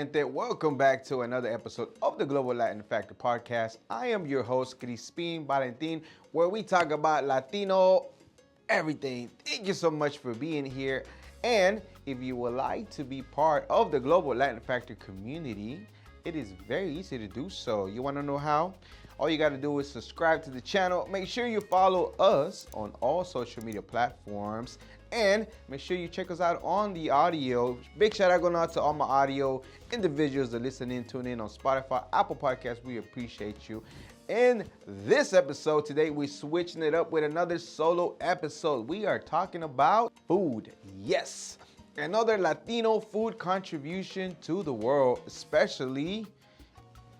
gente? Welcome back to another episode of the Global Latin Factor Podcast. I am your host, Cuisine Valentin, where we talk about Latino everything. Thank you so much for being here. And if you would like to be part of the Global Latin Factor community, it is very easy to do so. You want to know how? All you got to do is subscribe to the channel. Make sure you follow us on all social media platforms. And make sure you check us out on the audio. Big shout out going out to all my audio individuals that listen in, tune in on Spotify, Apple Podcasts. We appreciate you. In this episode today, we're switching it up with another solo episode. We are talking about food. Yes, another Latino food contribution to the world, especially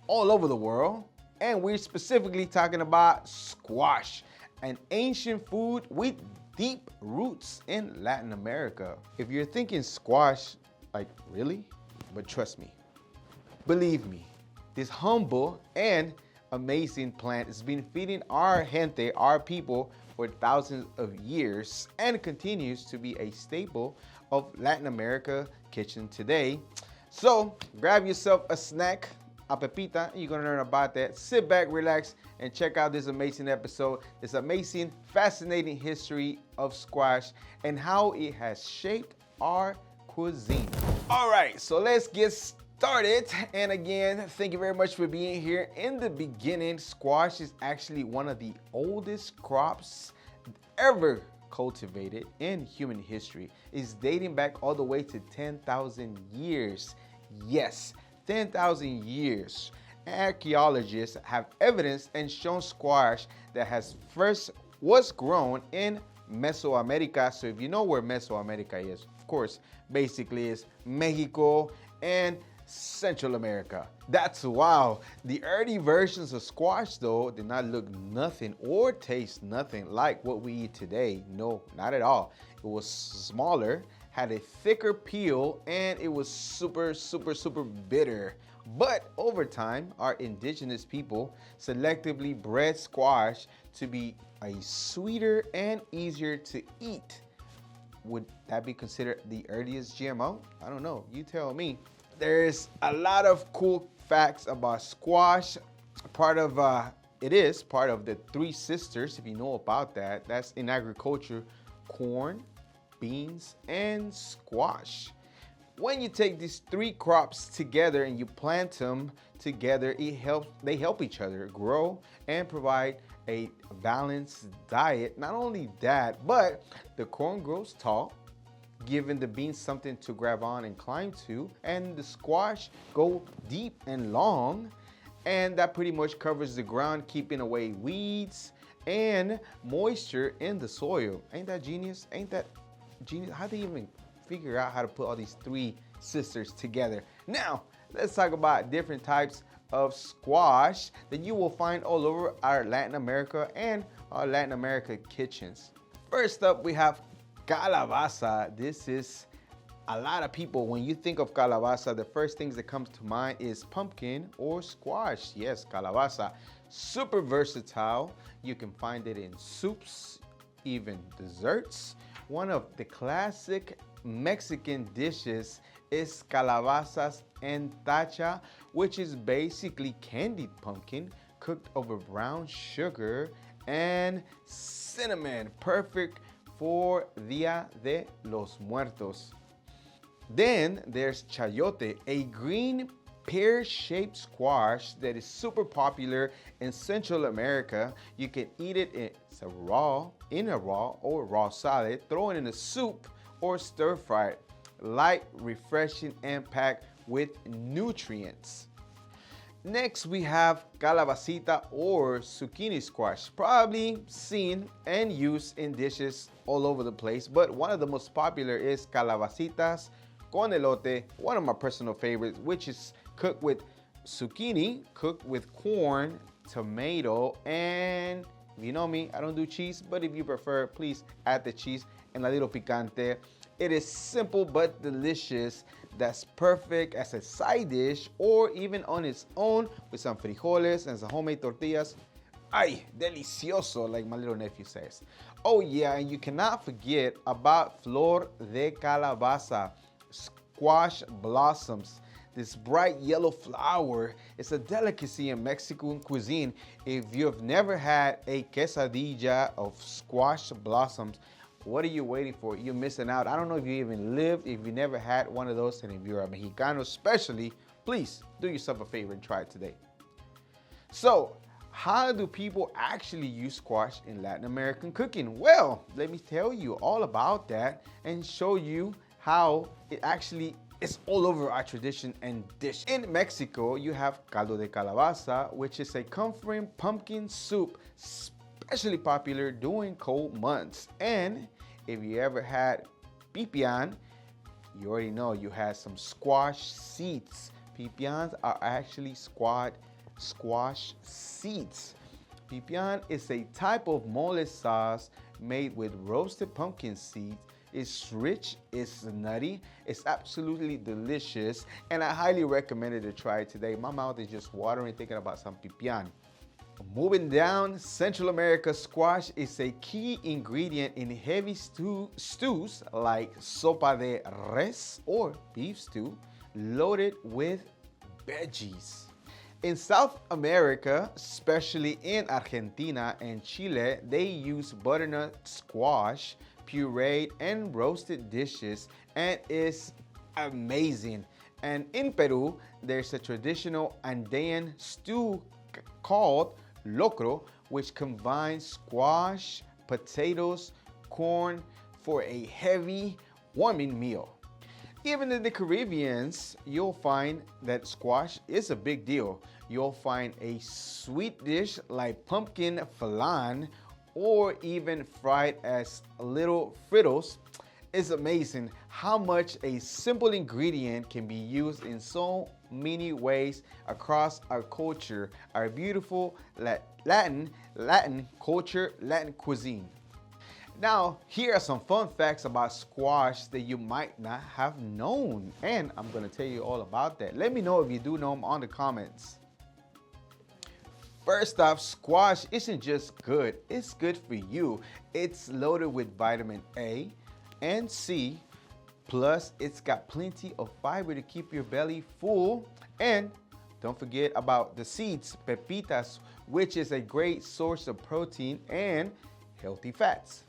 all over the world. And we're specifically talking about squash, an ancient food with deep roots in Latin America. If you're thinking squash, like really? But trust me, believe me, this humble and amazing plant has been feeding our gente, our people, for thousands of years and continues to be a staple of Latin America kitchen today. So grab yourself a snack, a pepita, and you're gonna learn about that. Sit back, relax, and check out this amazing episode, this amazing, fascinating history of squash and how it has shaped our cuisine. All right, so let's get started. And again, thank you very much for being here. In the beginning, squash is actually one of the oldest crops ever cultivated in human history. It's dating back all the way to 10,000 years. Yes, 10,000 years. Archaeologists have evidence and shown squash that was grown in Mesoamerica. So if you know where Mesoamerica is, of course, basically is Mexico and Central America. That's wow. The early versions of squash, though, did not look nothing or taste nothing like what we eat today. No, not at all. It was smaller, had a thicker peel, and it was super bitter. But over time, our indigenous people selectively bred squash to be a sweeter and easier to eat. Would that be considered the earliest GMO? I don't know. You tell me. There's a lot of cool facts about squash. It is part of the three sisters, if you know about that. That's in agriculture: corn, beans, and squash. When you take these three crops together and you plant them together, they help each other grow and provide a balanced diet. Not only that, but the corn grows tall, giving the beans something to grab on and climb to, and the squash go deep and long, and that pretty much covers the ground, keeping away weeds and moisture in the soil. Ain't that genius? How do you even figure out how to put all these three sisters together? Now, let's talk about different types of squash that you will find all over our Latin America and our Latin America kitchens. First up, we have calabaza. This is a lot of people, when you think of calabaza, the first things that comes to mind is pumpkin or squash. Yes, calabaza. Super versatile. You can find it in soups, even desserts. One of the classic Mexican dishes is calabazas en tacha, which is basically candied pumpkin cooked over brown sugar and cinnamon. Perfect for Dia de los Muertos. Then there's chayote, a green pear-shaped squash that is super popular in Central America. You can eat it in a raw or raw salad, throw it in a soup, or stir fry it. Light, refreshing, and packed with nutrients. Next, we have calabacita or zucchini squash, probably seen and used in dishes all over the place, but one of the most popular is calabacitas con elote, one of my personal favorites, which is cooked with zucchini, cooked with corn, tomato, and if you know me, I don't do cheese, but if you prefer, please add the cheese and a little picante. It is simple but delicious. That's perfect as a side dish or even on its own with some frijoles and some homemade tortillas. Ay, delicioso, like my little nephew says. Oh yeah, and you cannot forget about flor de calabaza, squash blossoms. this bright yellow flower. It's a delicacy in Mexican cuisine. If you've never had a quesadilla of squash blossoms, what are you waiting for? You're missing out. I don't know if you even lived, if you never had one of those, and if you're a Mexicano especially, please do yourself a favor and try it today. So, how do people actually use squash in Latin American cooking? Well, let me tell you all about that and show you how it actually is all over our tradition and dish. In Mexico, you have caldo de calabaza, which is a comforting pumpkin soup, especially popular during cold months. And if you ever had pipián, you already know you had some squash seeds. Pipiáns are actually squash seeds. Pipián is a type of mole sauce made with roasted pumpkin seeds. It's rich, it's nutty, it's absolutely delicious, and I highly recommend it to try it today. My mouth is just watering thinking about some pipián. Moving down, Central America, squash is a key ingredient in heavy stews like sopa de res or beef stew, loaded with veggies. In South America, especially in Argentina and Chile, they use butternut squash, pureed and roasted dishes, and it's amazing. And in Peru, there's a traditional Andean stew called locro, which combines squash, potatoes, corn for a heavy, warming meal. Even in the Caribbeans, you'll find that squash is a big deal. You'll find a sweet dish like pumpkin flan, or even fried as little fritters. It's amazing how much a simple ingredient can be used in so many ways across our culture, our beautiful Latin culture, Latin cuisine. Now, here are some fun facts about squash that you might not have known, and I'm gonna tell you all about that. Let me know if you do know them on the comments. First off, squash isn't just good, it's good for you. It's loaded with vitamin A and C, plus it's got plenty of fiber to keep your belly full. And don't forget about the seeds, pepitas, which is a great source of protein and healthy fats.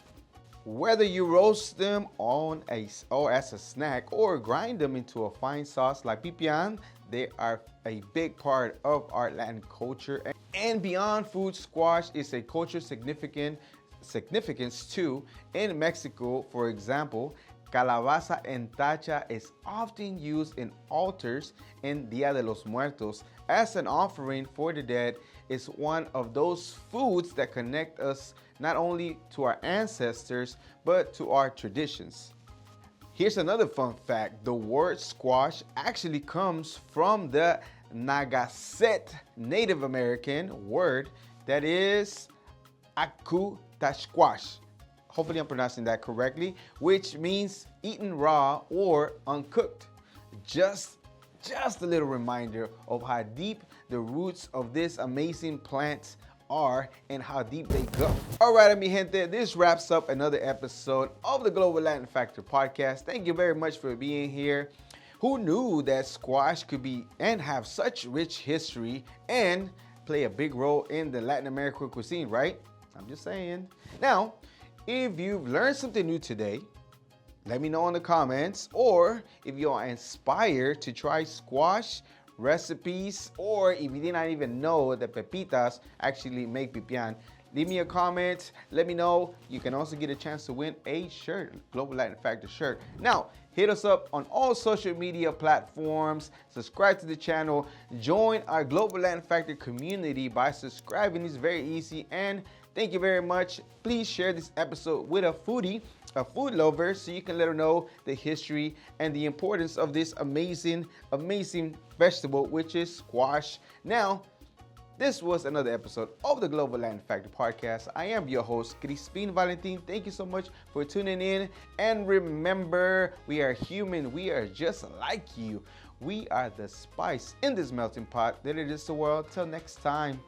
Whether you roast them or as a snack or grind them into a fine sauce like pipián, they are a big part of our Latin culture. And beyond food, squash is a cultural significance too. In Mexico, for example, calabaza en tacha is often used in altars in Dia de los Muertos as an offering for the dead. It's one of those foods that connect us not only to our ancestors, but to our traditions. Here's another fun fact. The word squash actually comes from the Nagaset Native American word that is akutashquash. Hopefully I'm pronouncing that correctly, which means eaten raw or uncooked. Just a little reminder of how deep the roots of this amazing plant are and how deep they go. All right, mi gente, this wraps up another episode of the Global Latin Factor podcast. Thank you very much for being here. Who knew that squash could be and have such rich history and play a big role in the Latin American cuisine, right? I'm just saying. Now, if you've learned something new today, let me know in the comments, or if you are inspired to try squash recipes, or if you did not even know that pepitas actually make pipián, leave me a comment, let me know. You can also get a chance to win a shirt, Global Latin Factor shirt. Now, hit us up on all social media platforms, subscribe to the channel, join our Global Latin Factor community by subscribing. It's very easy, and thank you very much. Please share this episode with a foodie, a food lover, so you can let her know the history and the importance of this amazing vegetable, which is squash. Now, this was another episode of the Global Latin Factor podcast. I am your host, Cuisine Valentin. Thank you so much for tuning in. And remember, we are human. We are just like you. We are the spice in this melting pot that it is the world. Till next time.